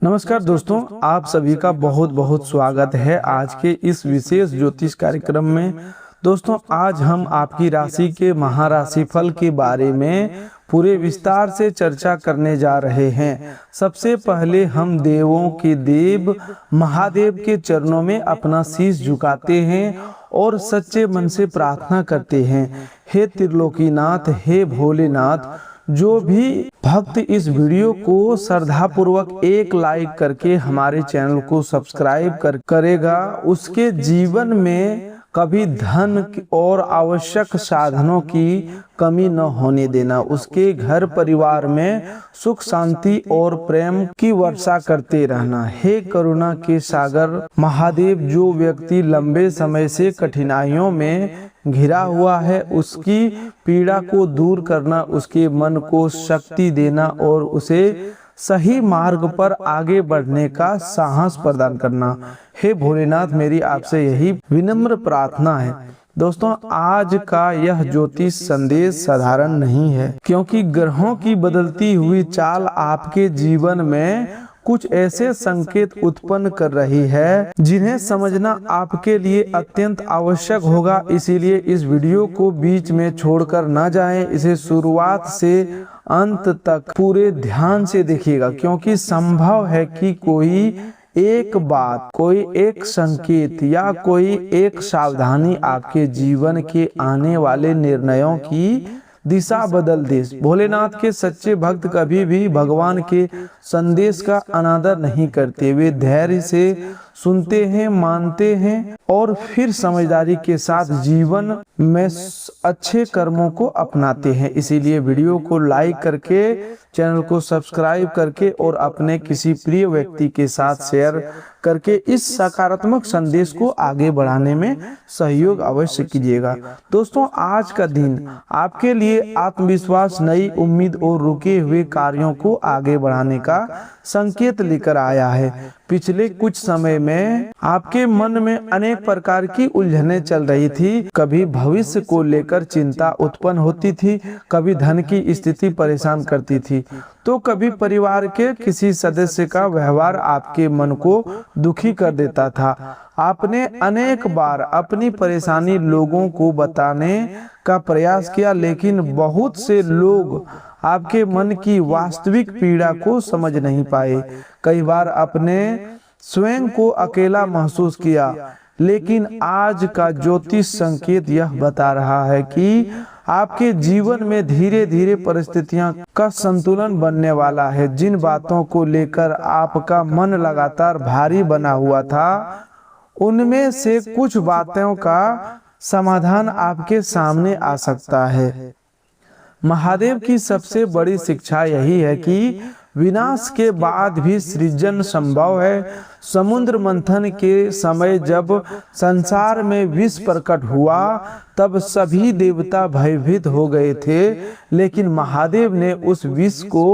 नमस्कार दोस्तों, आप सभी का बहुत बहुत स्वागत है आज के इस विशेष ज्योतिष कार्यक्रम में। दोस्तों, आज हम आपकी राशि के महाराशि फल के बारे में पूरे विस्तार से चर्चा करने जा रहे हैं। सबसे पहले हम देवों के देव महादेव के चरणों में अपना शीश झुकाते हैं और सच्चे मन से प्रार्थना करते हैं, हे त्रिलोकीनाथ, हे भोलेनाथ। जो भी भक्त इस वीडियो को श्रद्धा पूर्वक एक लाइक करके हमारे चैनल को सब्सक्राइब करेगा, उसके जीवन में कभी धन और आवश्यक साधनों की कमी न होने देना। उसके घर परिवार में सुख शांति और प्रेम की वर्षा करते रहना। हे करुणा के सागर महादेव, जो व्यक्ति लंबे समय से कठिनाइयों में घिरा हुआ है, उसकी पीड़ा को दूर करना, उसके मन को शक्ति देना और उसे सही मार्ग पर आगे बढ़ने का साहस प्रदान करना। हे भोलेनाथ, मेरी आपसे यही विनम्र प्रार्थना है। दोस्तों, आज का यह ज्योतिष संदेश साधारण नहीं है, क्योंकि ग्रहों की बदलती हुई चाल आपके जीवन में कुछ ऐसे संकेत उत्पन्न कर रही है जिन्हें समझना आपके लिए अत्यंत आवश्यक होगा। इसीलिए इस वीडियो को बीच में छोड़कर न जाएं, इसे शुरुआत से अंत तक पूरे ध्यान से देखिएगा, क्योंकि संभव है कि कोई एक बात, कोई एक संकेत या कोई एक सावधानी आपके जीवन के आने वाले निर्णयों की दिशा बदल दे। भोलेनाथ के सच्चे भक्त कभी भी भगवान के संदेश का अनादर नहीं करते। वे धैर्य से सुनते हैं, मानते हैं और फिर समझदारी के साथ जीवन में अच्छे कर्मों को अपनाते हैं। इसीलिए वीडियो को लाइक करके, चैनल को सब्सक्राइब करके और अपने किसी प्रिय व्यक्ति के साथ शेयर करके इस सकारात्मक संदेश को आगे बढ़ाने में सहयोग अवश्य कीजिएगा। दोस्तों, आज का दिन आपके लिए आत्मविश्वास, नई उम्मीद और रुके हुए कार्यों को आगे बढ़ाने का संकेत लेकर आया है। पिछले कुछ समय में आपके मन में अनेक प्रकार की उलझनें चल रही थी। कभी भविष्य को लेकर चिंता उत्पन्न होती थी, कभी धन की स्थिति परेशान करती थी, तो कभी परिवार के किसी सदस्य का व्यवहार आपके मन को दुखी कर देता था। आपने अनेक बार अपनी परेशानी लोगों को बताने का प्रयास किया, लेकिन बहुत से लोग आपके मन की वास्तविक पीड़ा को समझ नहीं पाए। कई बार अपने स्वयं को अकेला महसूस किया, लेकिन आज का ज्योतिष संकेत यह बता रहा है कि आपके जीवन में धीरे धीरे परिस्थितियां का संतुलन बनने वाला है। जिन बातों को लेकर आपका मन लगातार भारी बना हुआ था, उनमें से कुछ बातों का समाधान आपके सामने आ सकता है। महादेव की सबसे बड़ी शिक्षा यही है कि विनाश के बाद भी सृजन संभव है। समुद्र मंथन के समय जब संसार में विष प्रकट हुआ, तब सभी देवता भयभीत हो गए थे, लेकिन महादेव ने उस विष को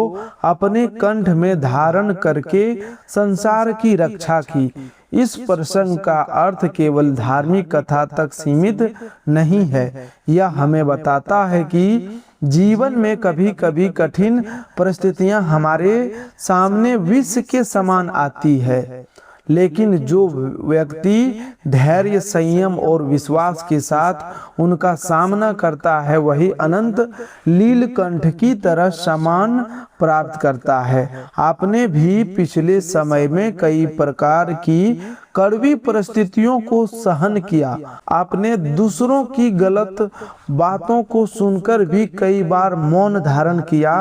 अपने कंठ में धारण करके संसार की रक्षा की। इस प्रसंग का अर्थ केवल धार्मिक कथा तक सीमित नहीं है। यह हमें बताता है कि जीवन में कभी कभी कठिन परिस्थितियां हमारे सामने विष के समान आती है, लेकिन जो व्यक्ति धैर्य, संयम और विश्वास के साथ उनका सामना करता है, वही अनंत नीलकंठ की तरह सम्मान प्राप्त करता है। आपने भी पिछले समय में कई प्रकार की कड़वी परिस्थितियों को सहन किया। आपने दूसरों की गलत बातों को सुनकर भी कई बार मौन धारण किया।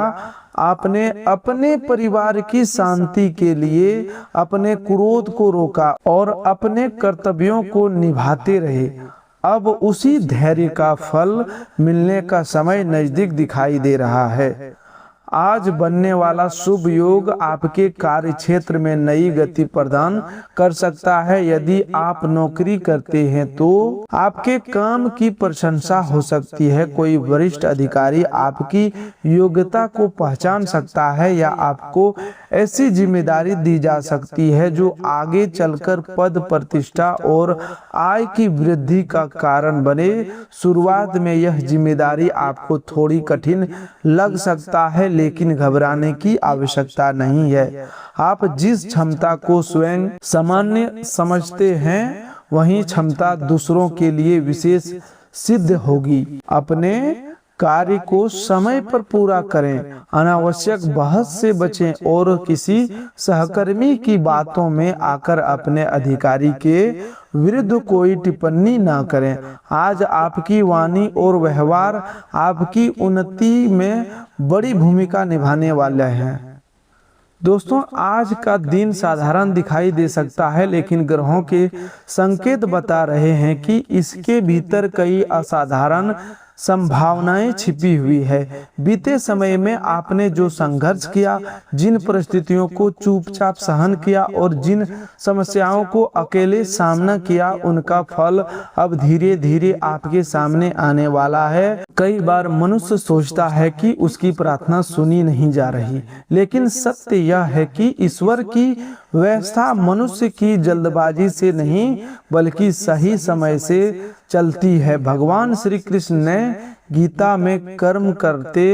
आपने अपने परिवार की शांति के लिए अपने क्रोध को रोका और अपने कर्तव्यों को निभाते रहे। अब उसी धैर्य का फल मिलने का समय नजदीक दिखाई दे रहा है। आज बनने वाला शुभ योग आपके कार्य क्षेत्र में नई गति प्रदान कर सकता है। यदि आप नौकरी करते हैं तो आपके काम की प्रशंसा हो सकती है। कोई वरिष्ठ अधिकारी आपकी योग्यता को पहचान सकता है या आपको ऐसी जिम्मेदारी दी जा सकती है जो आगे चलकर पद, प्रतिष्ठा और आय की वृद्धि का कारण बने। शुरुआत में यह जिम्मेदारी आपको थोड़ी कठिन लग सकता है, लेकिन घबराने की आवश्यकता नहीं है। आप जिस क्षमता को स्वयं सामान्य समझते हैं वही क्षमता दूसरों के लिए विशेष सिद्ध होगी। अपने कार्य को समय पर पूरा करें, अनावश्यक बहस से बचें और किसी सहकर्मी की बातों में आकर अपने अधिकारी के विरुद्ध कोई टिप्पणी ना करें। आज आपकी वाणी और व्यवहार आपकी उन्नति में बड़ी भूमिका निभाने वाले हैं। दोस्तों, आज का दिन साधारण दिखाई दे सकता है, लेकिन ग्रहों के संकेत बता रहे हैं कि इसके भीतर कई असाधारण संभावनाएं छिपी हुई है। बीते समय में आपने जो संघर्ष किया, जिन परिस्थितियों को चुपचाप सहन किया और जिन समस्याओं को अकेले सामना किया, उनका फल अब धीरे धीरे आपके सामने आने वाला है। कई बार मनुष्य सोचता है कि उसकी प्रार्थना सुनी नहीं जा रही, लेकिन सत्य यह है कि ईश्वर की व्यवस्था मनुष्य की जल्दबाजी से नहीं बल्कि सही समय से चलती है। भगवान श्री कृष्ण ने गीता में कर्म करते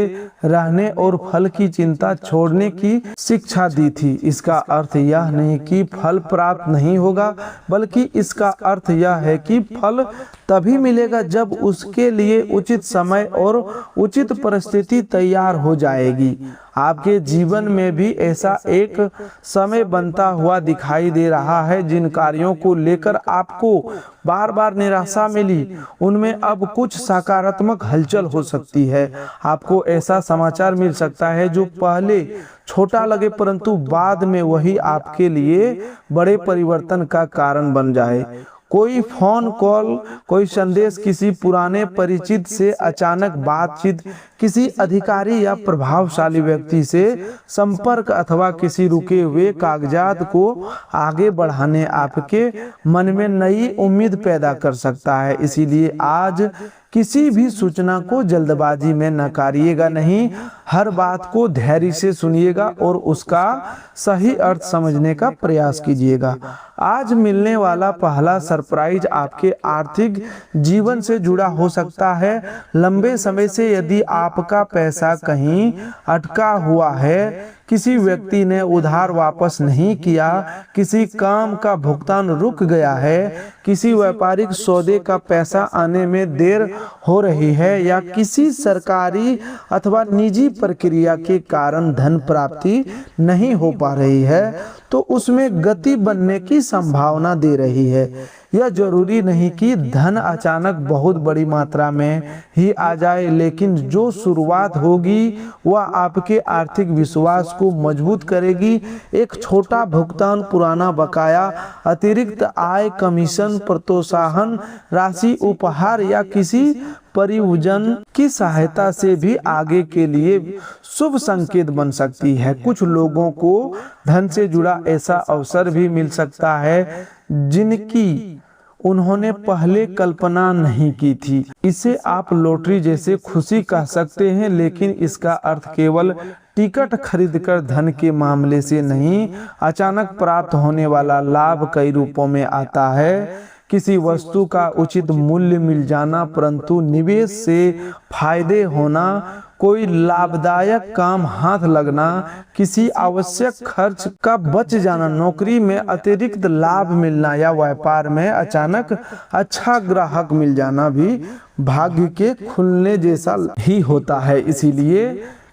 रहने और फल की चिंता छोड़ने की शिक्षा दी थी। इसका अर्थ यह नहीं कि फल प्राप्त नहीं होगा, बल्कि इसका अर्थ यह है कि फल तभी मिलेगा जब उसके लिए उचित समय और उचित परिस्थिति तैयार हो जाएगी। आपके जीवन में भी ऐसा एक समय बनता हुआ दिखाई दे रहा है। जिन कार्यों को लेकर आपको बार बार निराशा मिली, उनमें अब कुछ सकारात्मक हलचल हो सकती है। आपको ऐसा समाचार मिल सकता है जो पहले छोटा लगे, परंतु बाद में वही आपके लिए बड़े परिवर्तन का कारण बन जाए। कोई फोन कॉल, कोई संदेश, किसी पुराने परिचित से अचानक बातचीत, किसी अधिकारी या प्रभावशाली व्यक्ति से संपर्क अथवा किसी रुके हुए कागजात को आगे बढ़ाने आपके मन में नई उम्मीद पैदा कर सकता है। इसीलिए आज किसी भी सूचना को जल्दबाजी में नकारिएगा नहीं, हर बात को धैर्य से सुनिएगा और उसका सही अर्थ समझने का प्रयास कीजिएगा। आज मिलने वाला पहला सरप्राइज आपके आर्थिक जीवन से जुड़ा हो सकता है। लंबे समय से यदि आपका पैसा कहीं अटका हुआ है, किसी व्यक्ति ने उधार वापस नहीं किया, किसी काम का भुगतान रुक गया है, किसी व्यापारिक सौदे का पैसा आने में देर हो रही है या किसी सरकारी अथवा निजी प्रक्रिया के कारण धन प्राप्ति नहीं हो पा रही है, तो उसमें गति बनने की संभावना दे रही है। यह जरूरी नहीं कि धन अचानक बहुत बड़ी मात्रा में ही आ जाए, लेकिन जो शुरुआत होगी वह आपके आर्थिक विश्वास को मजबूत करेगी। एक छोटा भुगतान, पुराना बकाया, अतिरिक्त आय, कमीशन, प्रोत्साहन राशि, उपहार या किसी परिवजन की सहायता से भी आगे के लिए शुभ संकेत बन सकती है। कुछ लोगों को धन से जुड़ा ऐसा अवसर भी मिल सकता है जिनकी उन्होंने पहले कल्पना नहीं की थी। इसे आप लॉटरी जैसे खुशी कह सकते हैं, लेकिन इसका अर्थ केवल टिकट खरीदकर धन के मामले से नहीं, अचानक प्राप्त होने वाला लाभ कई रूपों में आता है। किसी वस्तु का उचित मूल्य मिल जाना, परंतु निवेश से फायदे होना, कोई लाभदायक काम हाथ लगना, किसी आवश्यक खर्च का बच जाना, नौकरी में अतिरिक्त लाभ मिलना या व्यापार में अचानक अच्छा ग्राहक मिल जाना भी भाग्य के खुलने जैसा ही होता है। इसीलिए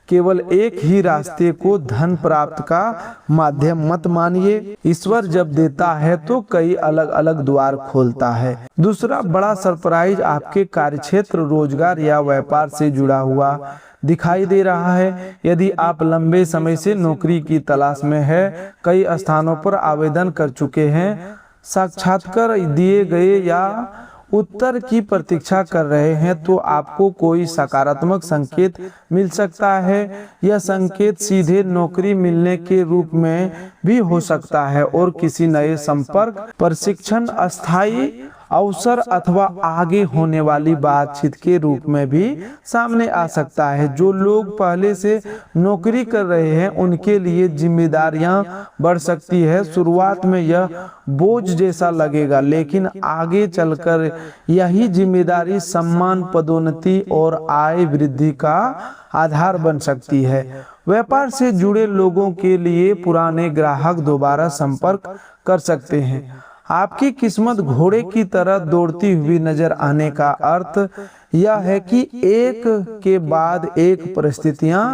केवल एक ही रास्ते को धन प्राप्त का माध्यम मत मानिए। ईश्वर जब देता है तो कई अलग अलग द्वार खोलता है। दूसरा बड़ा सरप्राइज आपके कार्यक्षेत्र, रोजगार या व्यापार से जुड़ा हुआ दिखाई दे रहा है। यदि आप लंबे समय से नौकरी की तलाश में है, कई स्थानों पर आवेदन कर चुके हैं, साक्षात्कार दिए गए या उत्तर की प्रतीक्षा कर रहे हैं, तो आपको कोई सकारात्मक संकेत मिल सकता है। यह संकेत सीधे नौकरी मिलने के रूप में भी हो सकता है और किसी नए संपर्क, प्रशिक्षण, अस्थायी अवसर अथवा आगे होने वाली बातचीत के रूप में भी सामने आ सकता है। जो लोग पहले से नौकरी कर रहे हैं उनके लिए जिम्मेदारियां बढ़ सकती है। शुरुआत में यह बोझ जैसा लगेगा, लेकिन आगे चलकर यही जिम्मेदारी सम्मान, पदोन्नति और आय वृद्धि का आधार बन सकती है। व्यापार से जुड़े लोगों के लिए पुराने ग्राहक दोबारा संपर्क कर सकते हैं। आपकी किस्मत घोड़े की तरह दौड़ती हुई नजर आने का अर्थ यह है कि एक के बाद एक परिस्थितियां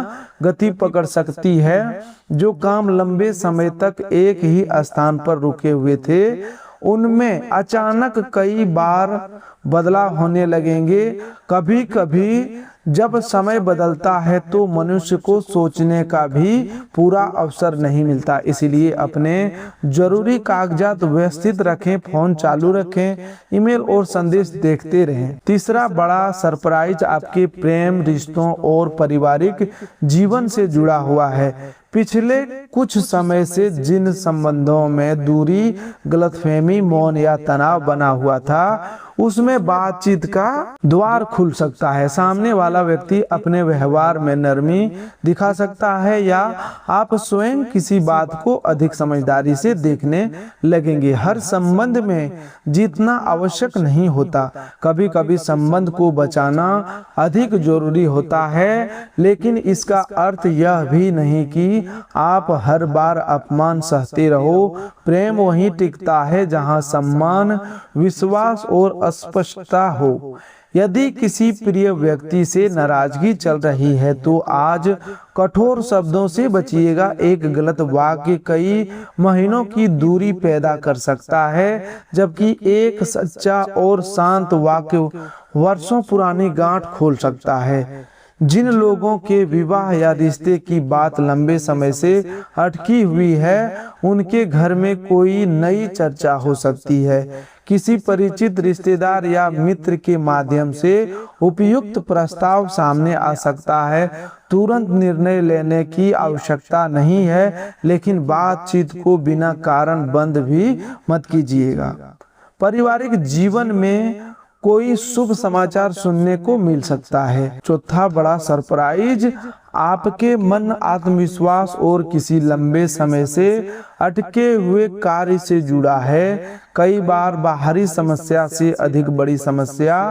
गति पकड़ सकती है। जो काम लंबे समय तक एक ही स्थान पर रुके हुए थे उनमें अचानक कई बार बदलाव होने लगेंगे। कभी कभी जब समय बदलता है तो मनुष्य को सोचने का भी पूरा अवसर नहीं मिलता। इसलिए अपने जरूरी कागजात व्यवस्थित रखें, फोन चालू रखें, ईमेल और संदेश देखते रहें। तीसरा बड़ा सरप्राइज आपके प्रेम, रिश्तों और पारिवारिक जीवन से जुड़ा हुआ है। पिछले कुछ समय से जिन संबंधों में दूरी, गलतफहमी, मौन या तनाव बना हुआ था उसमें बातचीत का द्वार खुल सकता है। सामने वाला व्यक्ति अपने व्यवहार में नरमी दिखा सकता है या आप स्वयं किसी बात को अधिक समझदारी से देखने लगेंगे। हर संबंध में जीतना आवश्यक नहीं होता। कभी कभी संबंध को बचाना अधिक जरूरी होता है, लेकिन इसका अर्थ यह भी नहीं कि आप हर बार अपमान सहते रहो। प्रेम वहीं टिकता है जहां सम्मान, विश्वास और अस्पष्टता हो। यदि किसी प्रिय व्यक्ति से नाराजगी चल रही है तो आज कठोर शब्दों से बचिएगा। एक गलत वाक्य कई महीनों की दूरी पैदा कर सकता है, जबकि एक सच्चा और शांत वाक्य वर्षों पुरानी गांठ खोल सकता है। जिन लोगों के विवाह या रिश्ते की बात लंबे समय से अटकी हुई है उनके घर में कोई नई चर्चा हो सकती है। किसी परिचित रिश्तेदार या मित्र के माध्यम से उपयुक्त प्रस्ताव सामने आ सकता है। तुरंत निर्णय लेने की आवश्यकता नहीं है, लेकिन बातचीत को बिना कारण बंद भी मत कीजिएगा। पारिवारिक जीवन में कोई शुभ समाचार सुनने को मिल सकता है। चौथा बड़ा सरप्राइज आपके मन, आत्मविश्वास और किसी लंबे समय से अटके हुए कार्य से जुड़ा है। कई बार बाहरी समस्या से अधिक बड़ी समस्या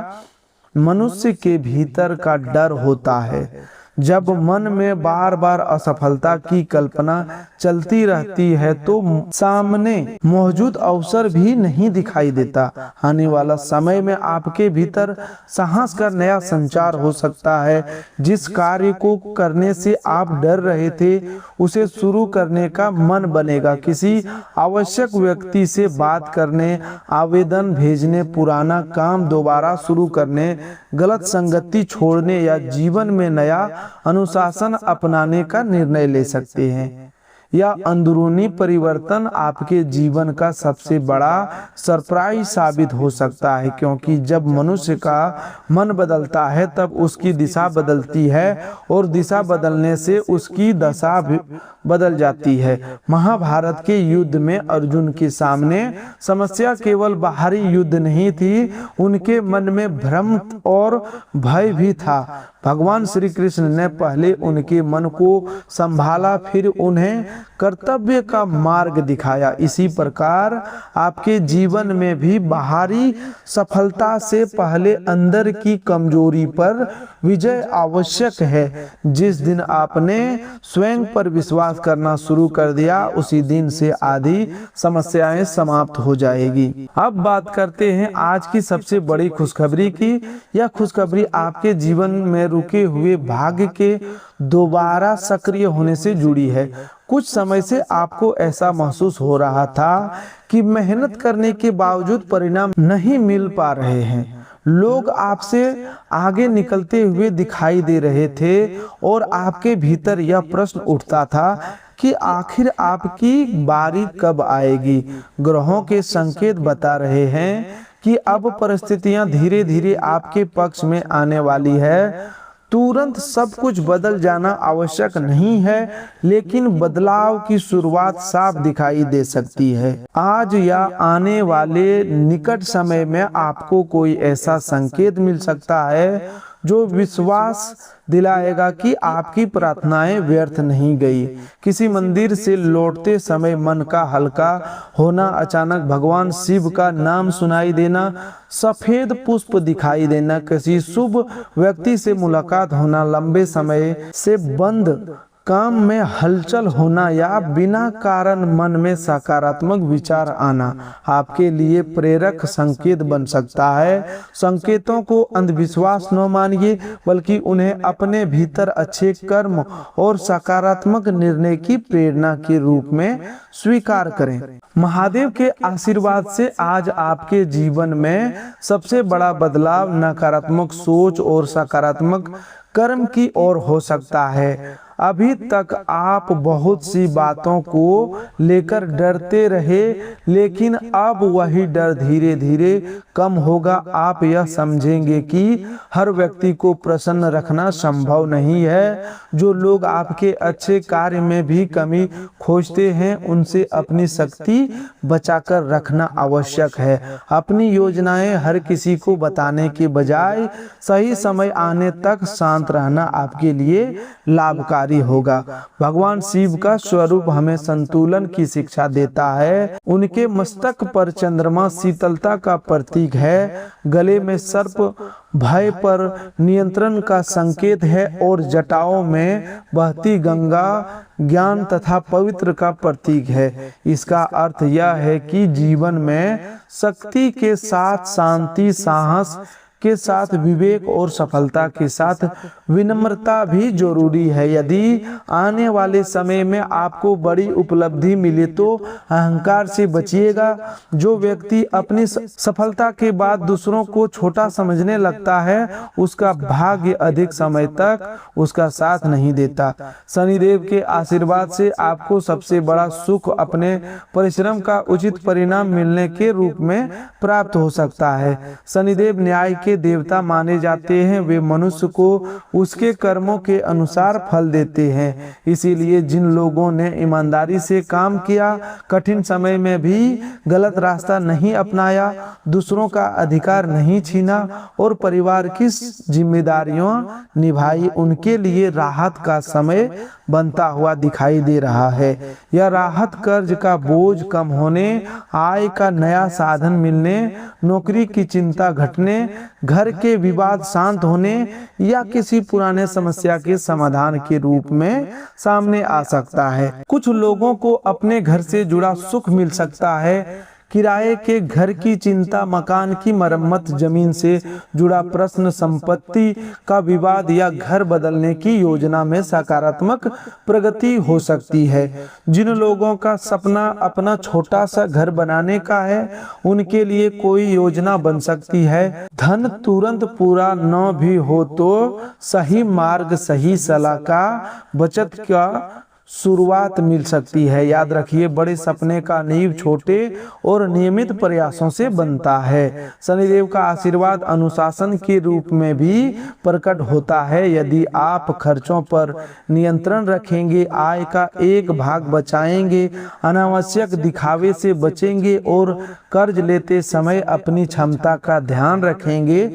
मनुष्य के भीतर का डर होता है। जब मन में बार बार असफलता की कल्पना चलती रहती है तो सामने मौजूद अवसर भी नहीं दिखाई देता। आने वाला समय में आपके भीतर साहस का नया संचार हो सकता है। जिस कार्य को करने से आप डर रहे थे उसे शुरू करने का मन बनेगा। किसी आवश्यक व्यक्ति से बात करने, आवेदन भेजने, पुराना काम दोबारा शुरू करने, गलत संगति छोड़ने या जीवन में नया अनुशासन अपनाने का निर्णय ले सकते हैं। यह अंदरूनी परिवर्तन आपके जीवन का सबसे बड़ा सरप्राइज साबित हो सकता है, क्योंकि जब मनुष्य का मन बदलता है तब उसकी दिशा बदलती है और दिशा बदलने से उसकी दशा भी बदल जाती है। महाभारत के युद्ध में अर्जुन के सामने समस्या केवल बाहरी युद्ध नहीं थी, उनके मन में भ्रम और भय भी था। भगवान श्री कृष्ण ने पहले उनके मन को संभाला, फिर उन्हें कर्तव्य का मार्ग दिखाया। इसी प्रकार आपके जीवन में भी बाहरी सफलता से पहले अंदर की कमजोरी पर विजय आवश्यक है। जिस दिन आपने स्वयं पर विश्वास करना शुरू कर दिया उसी दिन से आधी समस्याएं समाप्त हो जाएगी। अब बात करते हैं आज की सबसे बड़ी खुशखबरी की। यह खुशखबरी आपके जीवन में रुके हुए भाग्य के दोबारा सक्रिय होने से जुड़ी है। कुछ समय से आपको ऐसा महसूस हो रहा था कि मेहनत करने के बावजूद परिणाम नहीं मिल पा रहे हैं। लोग आपसे आगे निकलते हुए दिखाई दे रहे थे और आपके भीतर यह प्रश्न उठता था कि आखिर आपकी बारी कब आएगी। ग्रहों के संकेत बता रहे हैं कि अब परिस्थितियां धीरे धीरे आपके पक्ष में आने वाली है। तुरंत सब कुछ बदल जाना आवश्यक नहीं है, लेकिन बदलाव की शुरुआत साफ दिखाई दे सकती है। आज या आने वाले निकट समय में आपको कोई ऐसा संकेत मिल सकता है जो विश्वास दिलाएगा कि आपकी प्रार्थनाएं व्यर्थ नहीं गई। किसी मंदिर से लौटते समय मन का हल्का होना, अचानक भगवान शिव का नाम सुनाई देना, सफेद पुष्प दिखाई देना, किसी शुभ व्यक्ति से मुलाकात होना, लंबे समय से बंद काम में हलचल होना या बिना कारण मन में सकारात्मक विचार आना आपके लिए प्रेरक संकेत बन सकता है। संकेतों को अंधविश्वास न मानिए, बल्कि उन्हें अपने भीतर अच्छे कर्म और सकारात्मक निर्णय की प्रेरणा के रूप में स्वीकार करें। महादेव के आशीर्वाद से आज आपके जीवन में सबसे बड़ा बदलाव नकारात्मक सोच और सकारात्मक कर्म की ओर हो सकता है। अभी तक आप बहुत सी बातों को लेकर डरते रहे, लेकिन अब वही डर धीरे धीरे कम होगा। आप यह समझेंगे कि हर व्यक्ति को प्रसन्न रखना संभव नहीं है। जो लोग आपके अच्छे कार्य में भी कमी खोजते हैं, उनसे अपनी शक्ति बचाकर रखना आवश्यक है। अपनी योजनाएं हर किसी को बताने के बजाय सही समय आने तक शांत रहना आपके लिए लाभकारी होगा। भगवान शिव का स्वरूप हमें संतुलन की शिक्षा देता है। उनके मस्तक पर चंद्रमा शीतलता का प्रतीक है, गले में सर्प भय पर नियंत्रण का संकेत है और जटाओं में बहती गंगा ज्ञान तथा पवित्र का प्रतीक है। इसका अर्थ यह है कि जीवन में शक्ति के साथ शांति, साहस के साथ विवेक और सफलता के साथ विनम्रता भी जरूरी है। यदि आने वाले समय में आपको बड़ी उपलब्धि मिले तो अहंकार से बचिएगा। जो व्यक्ति अपनी सफलता के बाद दूसरों को छोटा समझने लगता है, उसका भाग्य अधिक समय तक उसका साथ नहीं देता। शनिदेव के आशीर्वाद से आपको सबसे बड़ा सुख अपने परिश्रम का उचित परिणाम मिलने के रूप में प्राप्त हो सकता है। शनिदेव न्याय के देवता माने जाते हैं। वे मनुष्य को उसके कर्मों के अनुसार फल देते हैं। इसीलिए जिन लोगों ने ईमानदारी से काम किया, कठिन समय में भी गलत रास्ता नहीं अपनाया, दूसरों का अधिकार नहीं छीना और परिवार की जिम्मेदारियों निभाई, उनके लिए राहत का समय बनता हुआ दिखाई दे रहा है। यह राहत कर्ज का बोझ कम होने, आय का नया साधन मिलने, नौकरी की चिंता घटने, घर के विवाद शांत होने या किसी पुराने समस्या के समाधान के रूप में सामने आ सकता है। कुछ लोगों को अपने घर से जुड़ा सुख मिल सकता है। किराए के घर की चिंता, मकान की मरम्मत, जमीन से जुड़ा प्रश्न, संपत्ति का विवाद या घर बदलने की योजना में सकारात्मक प्रगति हो सकती है। जिन लोगों का सपना अपना छोटा सा घर बनाने का है, उनके लिए कोई योजना बन सकती है। धन तुरंत पूरा न भी हो तो सही मार्ग, सही सलाह का बचत का शुरुआत मिल सकती है। याद रखिए, बड़े सपने का नींव छोटे और नियमित प्रयासों से बनता है। शनिदेव का आशीर्वाद अनुशासन के रूप में भी प्रकट होता है। यदि आप खर्चों पर नियंत्रण रखेंगे, आय का एक भाग बचाएंगे, अनावश्यक दिखावे से बचेंगे और कर्ज लेते समय अपनी क्षमता का ध्यान रखेंगे,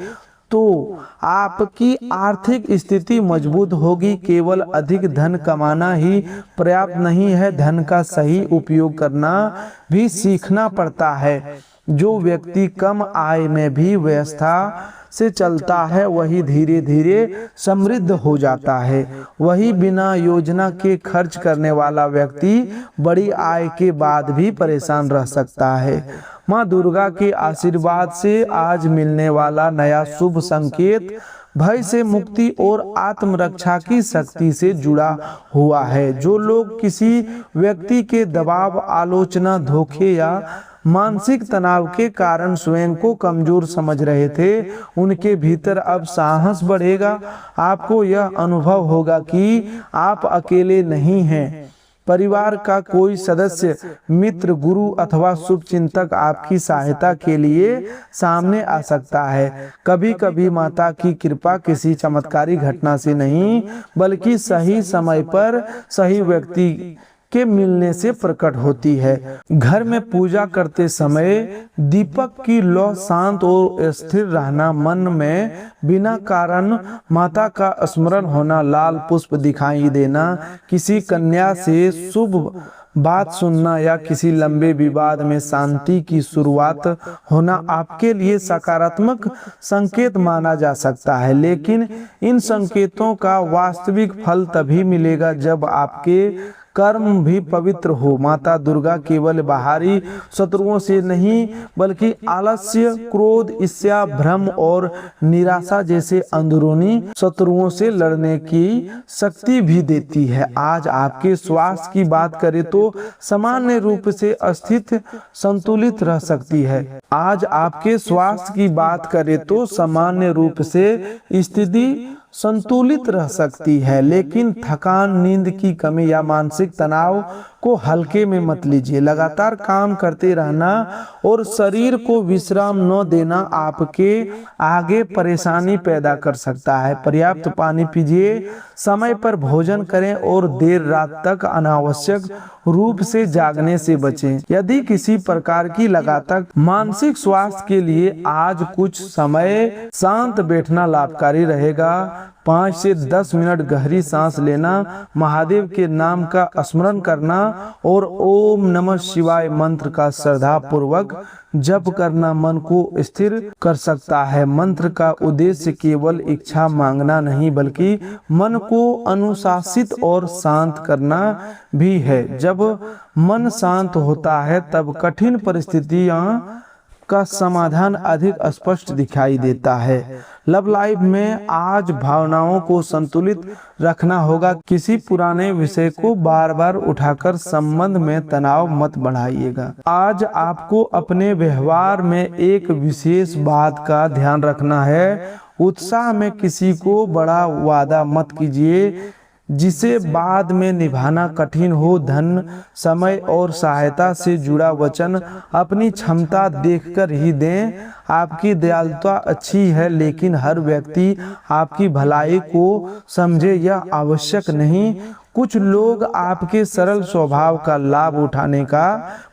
तो आपकी आर्थिक स्थिति मजबूत होगी। केवल अधिक धन कमाना ही पर्याप्त नहीं है, धन का सही उपयोग करना भी सीखना पड़ता है। जो व्यक्ति कम आय में भी व्यवस्था से चलता है, वही धीरे धीरे समृद्ध हो जाता है। वही बिना योजना के खर्च करने वाला व्यक्ति बड़ी आय के बाद भी परेशान रह सकता है। माँ दुर्गा के आशीर्वाद से आज मिलने वाला नया शुभ संकेत भय से मुक्ति और आत्मरक्षा की शक्ति से जुड़ा हुआ है। जो लोग किसी व्यक्ति के दबाव, आलोचना, धोखे या मानसिक तनाव के कारण स्वयं को कमजोर समझ रहे थे, उनके भीतर अब साहस बढ़ेगा। आपको यह अनुभव होगा कि आप अकेले नहीं हैं। परिवार का कोई सदस्य, मित्र, गुरु अथवा शुभ चिंतक आपकी सहायता के लिए सामने आ सकता है। कभी कभी माता की कृपा किसी चमत्कारी घटना से नहीं बल्कि सही समय पर सही व्यक्ति के मिलने से प्रकट होती है। घर में पूजा करते समय दीपक की लौ शांत और स्थिर रहना, मन में बिना कारण माता का स्मरण होना, लाल पुष्प दिखाई देना, किसी कन्या से शुभ बात सुनना या किसी लंबे विवाद में शांति की शुरुआत होना आपके लिए सकारात्मक संकेत माना जा सकता है। लेकिन इन संकेतों का वास्तविक फल तभी मिलेगा जब आपके कर्म भी पवित्र हो। माता दुर्गा केवल बाहरी शत्रुओं से नहीं बल्कि आलस्य, क्रोध, ईर्ष्या, भ्रम और निराशा जैसे अंदरूनी शत्रुओं से लड़ने की शक्ति भी देती है। आज आपके स्वास्थ्य की बात करें तो सामान्य रूप से स्थिति संतुलित रह सकती है। आज आपके स्वास्थ्य की बात करें तो सामान्य रूप से स्थिति संतुलित रह सकती है, लेकिन थकान, नींद की कमी या मानसिक तनाव को हल्के में मत लीजिए। लगातार काम करते रहना और शरीर को विश्राम न देना आपके आगे परेशानी पैदा कर सकता है। पर्याप्त पानी पीजिए, समय पर भोजन करें और देर रात तक अनावश्यक रूप से जागने से बचें। यदि किसी प्रकार की लगातार मानसिक स्वास्थ्य के लिए आज कुछ समय शांत बैठना लाभकारी रहेगा। 5 से 10 मिनट गहरी सांस लेना, महादेव के नाम का स्मरण करना और ओम नमः शिवाय मंत्र का श्रद्धा पूर्वक जप करना मन को स्थिर कर सकता है। मंत्र का उद्देश्य केवल इच्छा मांगना नहीं बल्कि मन को अनुशासित और शांत करना भी है। जब मन शांत होता है तब कठिन परिस्थितियां का समाधान अधिक स्पष्ट दिखाई देता है। लव लाइफ में आज भावनाओं को संतुलित रखना होगा। किसी पुराने विषय को बार बार उठाकर संबंध में तनाव मत बढ़ाइएगा। आज आपको अपने व्यवहार में एक विशेष बात का ध्यान रखना है। उत्साह में किसी को बड़ा वादा मत कीजिए जिसे बाद में निभाना कठिन हो। धन, समय और सहायता से जुड़ा वचन अपनी क्षमता देखकर ही दें। आपकी दयालुता अच्छी है लेकिन हर व्यक्ति आपकी भलाई को समझे यह आवश्यक नहीं। कुछ लोग आपके सरल स्वभाव का लाभ उठाने का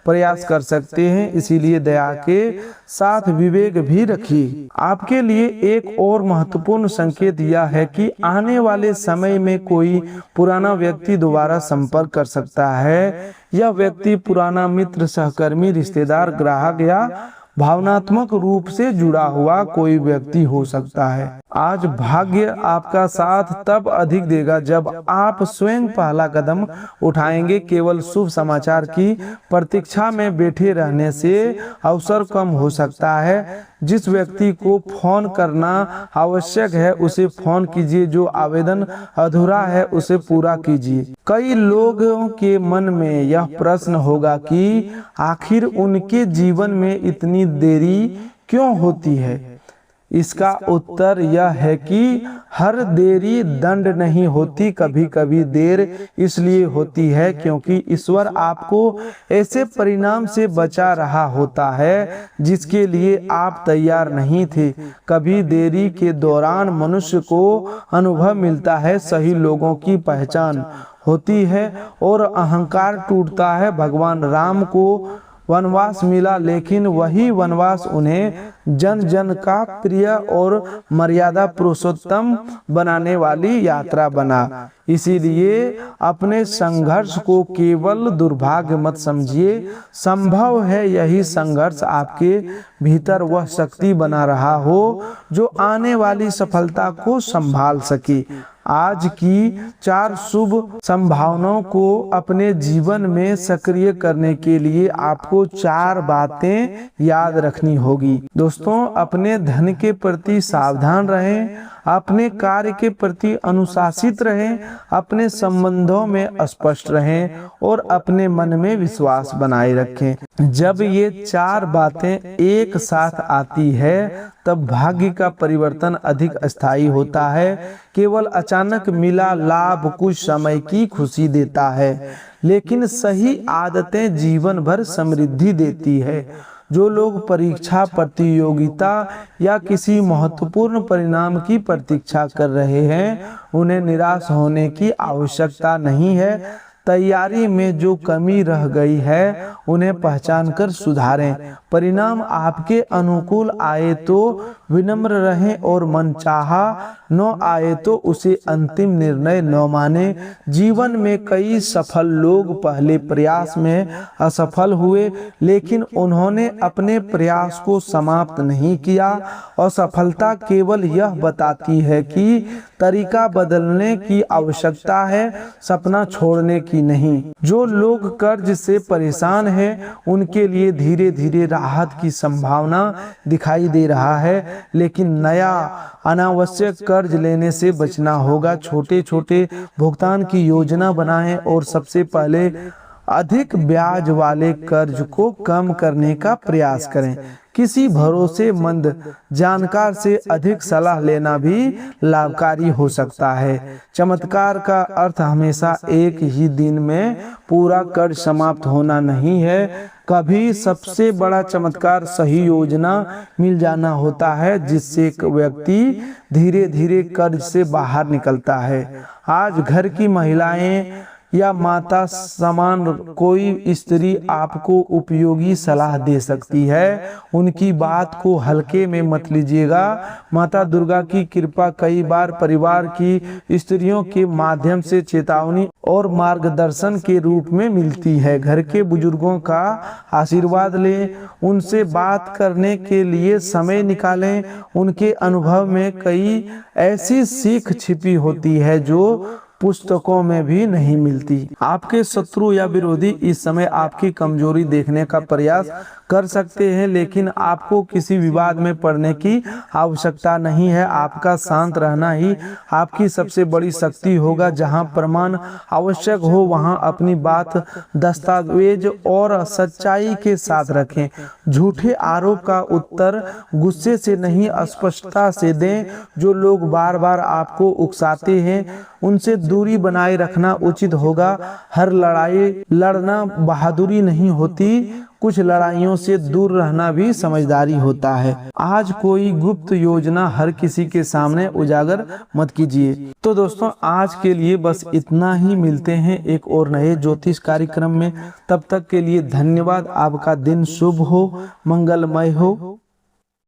प्रयास कर सकते हैं, इसीलिए दया के साथ विवेक भी रखिए। आपके लिए एक और महत्वपूर्ण संकेत यह है कि आने वाले समय में कोई पुराना व्यक्ति दोबारा संपर्क कर सकता है। यह व्यक्ति पुराना मित्र, सहकर्मी, रिश्तेदार, ग्राहक या भावनात्मक रूप से जुड़ा हुआ कोई व्यक्ति हो सकता है। आज भाग्य आपका साथ तब अधिक देगा जब आप स्वयं पहला कदम उठाएंगे। केवल शुभ समाचार की प्रतीक्षा में बैठे रहने से अवसर कम हो सकता है। जिस व्यक्ति को फोन करना आवश्यक है उसे फोन कीजिए, जो आवेदन अधूरा है उसे पूरा कीजिए। कई लोगों के मन में यह प्रश्न होगा कि आखिर उनके जीवन में इतनी देरी क्यों होती है। इसका उत्तर यह है कि हर देरी दंड नहीं होती। कभी कभी देर इसलिए होती है क्योंकि ईश्वर आपको ऐसे परिणाम से बचा रहा होता है जिसके लिए आप तैयार नहीं थे। कभी देरी के दौरान मनुष्य को अनुभव मिलता है, सही लोगों की पहचान होती है और अहंकार टूटता है। भगवान राम को वनवास मिला लेकिन वही वनवास उन्हें जन जन का प्रिय और मर्यादा पुरुषोत्तम बनाने वाली यात्रा बना। इसीलिए अपने संघर्ष को केवल दुर्भाग्य मत समझिए। संभव है यही संघर्ष आपके भीतर वह शक्ति बना रहा हो जो आने वाली सफलता को संभाल सके। आज की 4 शुभ संभावनाओं को अपने जीवन में सक्रिय करने के लिए आपको 4 बातें याद रखनी होगी। दोस्तों, अपने धन के प्रति सावधान रहें, अपने कार्य के प्रति अनुशासित रहें, अपने संबंधों में स्पष्ट रहें और अपने मन में विश्वास बनाए रखें। जब ये चार बातें एक साथ आती है तब भाग्य का परिवर्तन अधिक स्थायी होता है। केवल अचानक मिला लाभ कुछ समय की खुशी देता है, लेकिन सही आदतें जीवन भर समृद्धि देती है। जो लोग परीक्षा, प्रतियोगिता या किसी महत्वपूर्ण परिणाम की प्रतीक्षा कर रहे हैं, उन्हें निराश होने की आवश्यकता नहीं है। तैयारी में जो कमी रह गई है उन्हें पहचान कर सुधारें। परिणाम आपके अनुकूल आए तो विनम्र रहें और मनचाहा न आए तो उसे अंतिम निर्णय न माने। जीवन में कई सफल लोग पहले प्रयास में असफल हुए, लेकिन उन्होंने अपने प्रयास को समाप्त नहीं किया। असफलता केवल यह बताती है कि तरीका बदलने की आवश्यकता है, सपना छोड़ने की नहीं। जो लोग कर्ज से परेशान हैं, उनके लिए धीरे धीरे राहत की संभावना दिखाई दे रहा है, लेकिन नया अनावश्यक कर्ज लेने से बचना होगा। छोटे छोटे भुगतान की योजना बनाएं और सबसे पहले अधिक ब्याज वाले कर्ज को कम करने का प्रयास करें। किसी भरोसेमंद जानकार से अधिक सलाह लेना भी लाभकारी हो सकता है। चमत्कार का अर्थ हमेशा एक ही दिन में पूरा कर्ज समाप्त होना नहीं है। कभी सबसे बड़ा चमत्कार सही योजना मिल जाना होता है, जिससे एक व्यक्ति धीरे धीरे कर्ज से बाहर निकलता है। आज घर की महिलाएं या माता समान कोई स्त्री आपको उपयोगी सलाह दे सकती है। उनकी बात को हल्के में मत लीजिएगा। माता दुर्गा की कृपा कई बार परिवार की स्त्रियों के माध्यम से चेतावनी और मार्गदर्शन के रूप में मिलती है। घर के बुजुर्गों का आशीर्वाद लें, उनसे बात करने के लिए समय निकालें। उनके अनुभव में कई ऐसी सीख छिपी होती है जो पुस्तकों में भी नहीं मिलती। आपके शत्रु या विरोधी इस समय आपकी कमजोरी देखने का प्रयास कर सकते हैं, लेकिन आपको किसी विवाद में पड़ने की आवश्यकता नहीं है। आपका शांत रहना ही आपकी सबसे बड़ी शक्ति होगा। जहां प्रमाण आवश्यक हो वहां अपनी बात दस्तावेज और सच्चाई के साथ रखें। झूठे आरोप का उत्तर गुस्से से नहीं, स्पष्टता से दें। जो लोग बार बार आपको उकसाते हैं उनसे दूरी बनाए रखना उचित होगा। हर लड़ाई लड़ना बहादुरी नहीं होती, कुछ लड़ाइयों से दूर रहना भी समझदारी होता है। आज कोई गुप्त योजना हर किसी के सामने उजागर मत कीजिए। तो दोस्तों, आज के लिए बस इतना ही। मिलते हैं एक और नए ज्योतिष कार्यक्रम में। तब तक के लिए धन्यवाद। आपका दिन शुभ हो, मंगलमय हो।